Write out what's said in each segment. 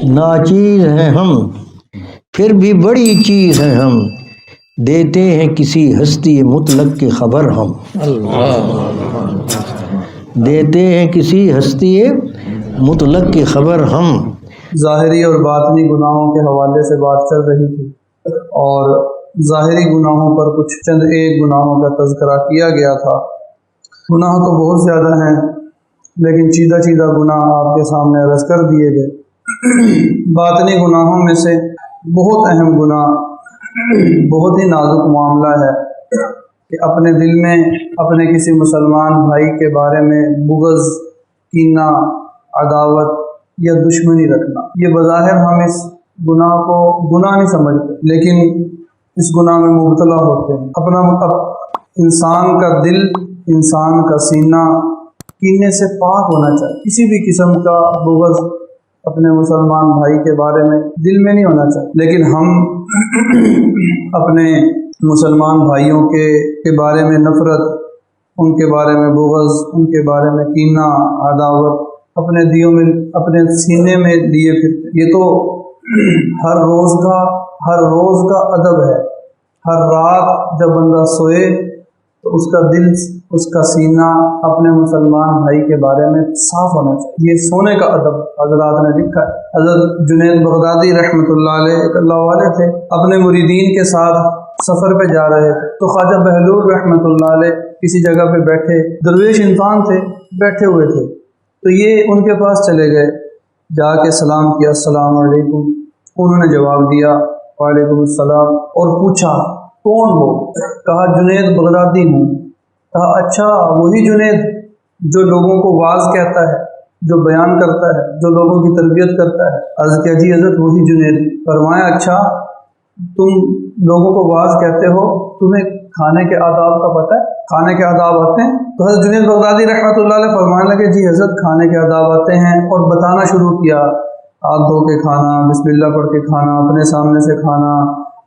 ناچیز ہیں ہم پھر بھی بڑی چیز ہیں ہم، دیتے ہیں کسی ہستی مطلق کی خبر ہم، دیتے ہیں کسی ہستی مطلق کی خبر ہم۔ ظاہری اور باطنی گناہوں کے حوالے سے بات چل رہی تھی، اور ظاہری گناہوں پر کچھ چند ایک گناہوں کا تذکرہ کیا گیا تھا۔ گناہ تو بہت زیادہ ہیں، لیکن چیدہ چیدہ گناہ آپ کے سامنے عرض کر دیے گئے۔ باطنی گناہوں میں سے بہت اہم گناہ، بہت ہی نازک معاملہ ہے کہ اپنے دل میں اپنے کسی مسلمان بھائی کے بارے میں بغض، کینہ، عداوت یا دشمنی رکھنا۔ یہ بظاہر ہم اس گناہ کو گناہ نہیں سمجھتے، لیکن اس گناہ میں مبتلا ہوتے ہیں۔ انسان کا دل، انسان کا سینہ کینے سے پاک ہونا چاہیے۔ کسی بھی قسم کا بغض اپنے مسلمان بھائی کے بارے میں دل میں نہیں ہونا چاہیے، لیکن ہم اپنے مسلمان بھائیوں کے بارے میں نفرت، ان کے بارے میں بغض، ان کے بارے میں کینہ، عداوت اپنے دیوں میں، اپنے سینے میں لیے پھرتے۔ یہ تو ہر روز کا ادب ہے۔ ہر رات جب بندہ سوئے تو اس کا دل، اس کا سینہ اپنے مسلمان بھائی کے بارے میں صاف ہونا چاہیے۔ یہ سونے کا ادب حضرات نے لکھا ہے۔ حضرت جنید بغدادی رحمۃ اللہ علیہ ایک اللہ والے تھے، اپنے مریدین کے ساتھ سفر پہ جا رہے تھے تو خواجہ بہلول رحمۃ اللہ علیہ کسی جگہ پہ بیٹھے، درویش انسان تھے، بیٹھے ہوئے تھے، تو یہ ان کے پاس چلے گئے، جا کے سلام کیا، السلام علیکم۔ انہوں نے جواب دیا وعلیکم السلام، اور پوچھا کون ہو؟ کہا جنید بغدادی ہوں۔ کہا اچھا وہی جنید جو لوگوں کو واعظ کہتا ہے، جو بیان کرتا ہے، جو لوگوں کی تربیت کرتا ہے؟ عرض کیا جی حضرت وہی جنید۔ فرمایا اچھا تم لوگوں کو واعظ کہتے ہو، تمہیں کھانے کے آداب کا پتہ ہے؟ کھانے کے آداب آتے ہیں؟ تو حضرت جنید بغدادی رحمۃ اللہ علیہ فرمانے لگے جی حضرت کھانے کے آداب آتے ہیں، اور بتانا شروع کیا، ہاتھ دھو کے کھانا، بسم اللہ پڑھ کے کھانا، اپنے سامنے سے کھانا،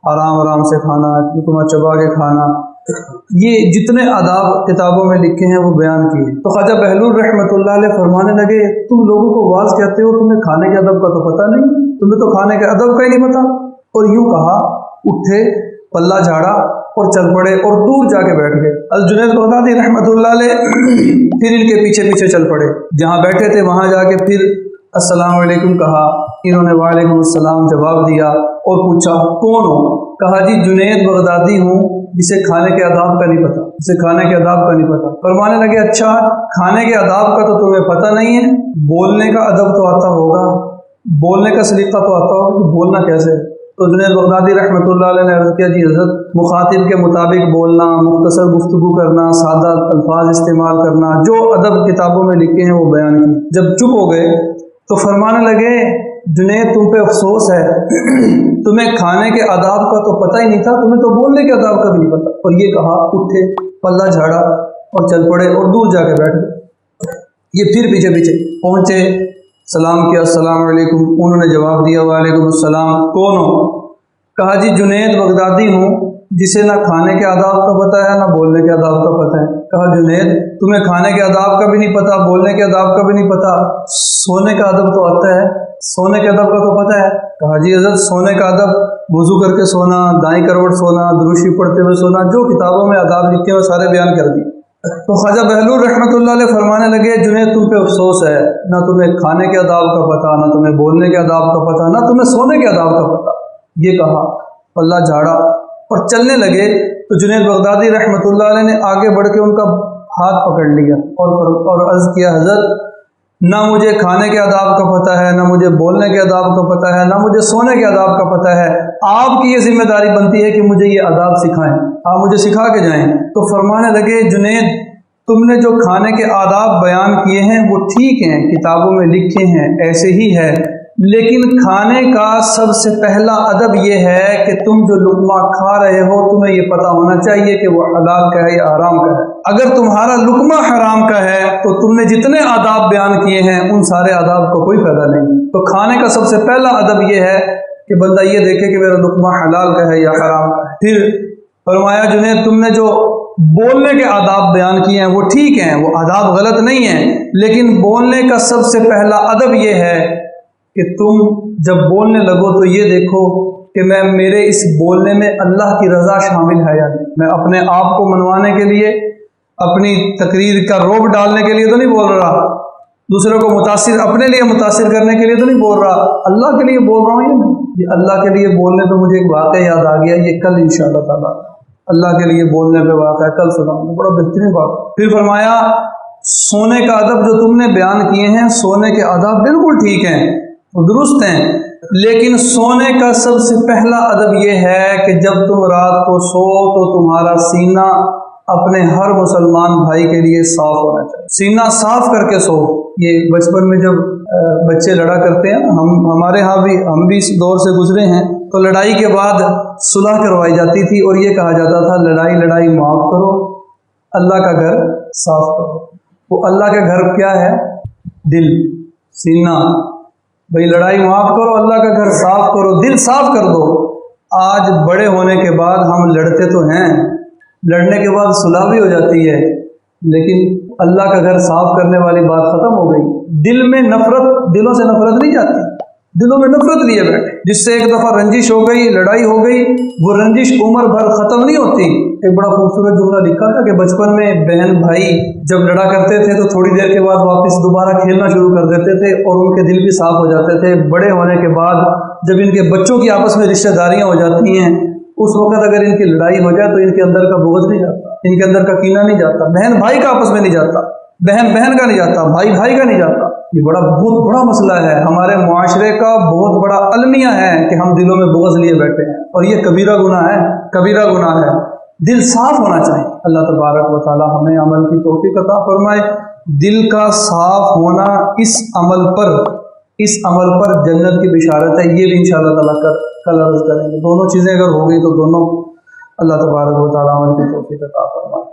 آرام سے کھانا، لقمہ چبا کے کھانا، یہ جتنے آداب کتابوں میں لکھے ہیں وہ بیان کیے۔ تو خواجہ بہلول رحمۃ اللہ علیہ فرمانے لگے تم لوگوں کو واعظ کہتے ہو، تمہیں کھانے کے ادب کا تو پتہ نہیں، تمہیں تو کھانے کے ادب کا ہی نہیں پتہ۔ اور یوں کہا، اٹھے، پلہ جھاڑا اور چل پڑے، اور دور جا کے بیٹھ گئے۔ جنید بغدادی رحمۃ اللہ علیہ پھر ان کے پیچھے چل پڑے، جہاں بیٹھے تھے وہاں جا کے پھر السلام علیکم کہا، انہوں نے وعلیکم السلام جواب دیا، اور پوچھا کون ہو؟ کہا جی جنید بغدادی ہوں، جسے کھانے کے آداب کا نہیں پتہ، جسے کھانے کے آداب کا نہیں پتہ۔ فرمانے لگے اچھا کھانے کے آداب کا تو تمہیں پتہ نہیں ہے، بولنے کا ادب تو آتا ہوگا، بولنے کا سلیقہ تو آتا ہوگا کہ بولنا کیسے؟ تو جنید بغدادی رحمۃ اللہ علیہ نے عرض کیا جی حضرت مخاطب کے مطابق بولنا، مختصر گفتگو کرنا، سادہ الفاظ استعمال کرنا، جو ادب کتابوں میں لکھے ہیں وہ بیان کیے۔ جب چپ ہو گئے تو فرمانے لگے جنید تم پہ افسوس ہے، تمہیں کھانے کے آداب کا تو پتہ ہی نہیں تھا، تمہیں تو بولنے کے آداب کا بھی نہیں پتہ۔ اور یہ کہا اٹھے، پلہ جھاڑا اور چل پڑے، اور دور جا کے بیٹھ گئے۔ یہ پھر پیچھے پہنچے، سلام کیا، السلام علیکم۔ انہوں نے جواب دیا وعلیکم السلام۔ کون ہو؟ کہا جی جنید بغدادی ہوں، جسے نہ کھانے کے آداب کا پتہ ہے نہ بولنے کے آداب کا پتہ ہے۔ کہا جنید تمہیں کھانے کے آداب کا بھی نہیں پتہ، بولنے کے آداب کا بھی نہیں پتہ، سونے کا ادب تو آتا ہے، سونے کے ادب کا تو پتہ ہے؟ کہا جی حضرت سونے کا ادب وضو کر کے سونا، دائیں کروٹ سونا، درود شریف پڑھتے ہوئے سونا، جو کتابوں میں آداب لکھے ہیں وہ سارے بیان کر دیے۔ تو خواجہ بہلول رحمۃ اللہ علیہ فرمانے لگے جنید تم پہ افسوس ہے، نہ تمہیں کھانے کے آداب کا پتہ، نہ تمہیں بولنے کے آداب کا پتہ، نہ تمہیں سونے کے آداب کا پتہ۔ یہ کہا، پلہ جھاڑا اور چلنے لگے تو جنید بغدادی رحمۃ اللہ علیہ نے آگے بڑھ کے ان کا ہاتھ پکڑ لیا اور عرض کیا حضرت نہ مجھے کھانے کے آداب کا پتہ ہے، نہ مجھے بولنے کے آداب کا پتہ ہے، نہ مجھے سونے کے آداب کا پتہ ہے، آپ کی یہ ذمہ داری بنتی ہے کہ مجھے یہ آداب سکھائیں، آپ مجھے سکھا کے جائیں۔ تو فرمانے لگے جنید تم نے جو کھانے کے آداب بیان کیے ہیں وہ ٹھیک ہیں، کتابوں میں لکھے ہیں، ایسے ہی ہے، لیکن کھانے کا سب سے پہلا ادب یہ ہے کہ تم جو لقمہ کھا رہے ہو تمہیں یہ پتہ ہونا چاہیے کہ وہ حلال کا ہے یا حرام کا ہے۔ اگر تمہارا لقمہ حرام کا ہے تو تم نے جتنے آداب بیان کیے ہیں ان سارے آداب کو کوئی فائدہ نہیں۔ تو کھانے کا سب سے پہلا ادب یہ ہے کہ بندہ یہ دیکھے کہ میرا لقمہ حلال کا ہے یا حرام کا ہے۔ پھر فرمایا جنید تم نے جو بولنے کے آداب بیان کیے ہیں وہ ٹھیک ہیں، وہ آداب غلط نہیں ہیں، لیکن بولنے کا سب سے پہلا ادب یہ ہے کہ تم جب بولنے لگو تو یہ دیکھو کہ میرے اس بولنے میں اللہ کی رضا شامل ہے یا نہیں. میں اپنے آپ کو منوانے کے لیے، اپنی تقریر کا روب ڈالنے کے لیے تو نہیں بول رہا، دوسروں کو متاثر، اپنے لیے متاثر کرنے کے لیے تو نہیں بول رہا، اللہ کے لیے بول رہا ہوں یا نہیں. یہ اللہ کے لیے بولنے پہ مجھے ایک واقعہ یاد آ گیا، یہ کل انشاءاللہ تعالیٰ اللہ کے لیے بولنے پہ واقعہ کل سناؤں گا، بڑا بہترین واقعہ. پھر فرمایا سونے کا ادب جو تم نے بیان کیے ہیں، سونے کے ادب بالکل ٹھیک ہیں، درست ہیں، لیکن سونے کا سب سے پہلا ادب یہ ہے کہ جب تم رات کو سو تو تمہارا سینہ اپنے ہر مسلمان بھائی کے لیے صاف ہونا چاہیے. سینہ صاف کر کے سو. یہ بچپن میں جب بچے لڑا کرتے ہیں، ہمارے ہاں بھی، ہم بھی اس دور سے گزرے ہیں، تو لڑائی کے بعد صلح کروائی جاتی تھی اور یہ کہا جاتا تھا لڑائی معاف کرو، اللہ کا گھر صاف کرو. وہ اللہ کا گھر کیا ہے؟ دل، سینہ. بھئی لڑائی معاف کرو، اللہ کا گھر صاف کرو، دل صاف کر دو. آج بڑے ہونے کے بعد ہم لڑتے تو ہیں، لڑنے کے بعد صلح بھی ہو جاتی ہے، لیکن اللہ کا گھر صاف کرنے والی بات ختم ہو گئی. دل میں نفرت، دلوں سے نفرت نہیں جاتی، دلوں میں نفرت لیے بیٹھے. جس سے ایک دفعہ رنجش ہو گئی، لڑائی ہو گئی، وہ رنجش عمر بھر ختم نہیں ہوتی. ایک بڑا خوبصورت جملہ لکھا تھا کہ بچپن میں بہن بھائی جب لڑا کرتے تھے تو تھوڑی دیر کے بعد واپس دوبارہ کھیلنا شروع کر دیتے تھے اور ان کے دل بھی صاف ہو جاتے تھے. بڑے ہونے کے بعد جب ان کے بچوں کی آپس میں رشتہ داریاں ہو جاتی ہیں، اس وقت اگر ان کی لڑائی ہو جائے تو ان کے اندر کا بغض نہیں جاتا، ان کے اندر کا کینہ نہیں جاتا، بہن بھائی کا آپس میں نہیں جاتا، بہن بہن کا نہیں جاتا، بھائی بھائی کا نہیں جاتا. یہ بہت بڑا مسئلہ ہے، ہمارے معاشرے کا بہت بڑا المیہ ہے کہ ہم دلوں میں بغض لیے بیٹھے ہیں، اور یہ کبیرہ گناہ ہے، کبیرہ گناہ ہے. دل صاف ہونا چاہیے. اللہ تبارک و تعالی ہمیں عمل کی توفیق عطا فرمائے. دل کا صاف ہونا، اس عمل پر جنت کی بشارت ہے. یہ بھی انشاءاللہ تعالی کل عرض کریں گے. دونوں چیزیں اگر ہو گئی تو دونوں اللہ تبارک و تعالی عمل کی توفیق عطا فرمائے.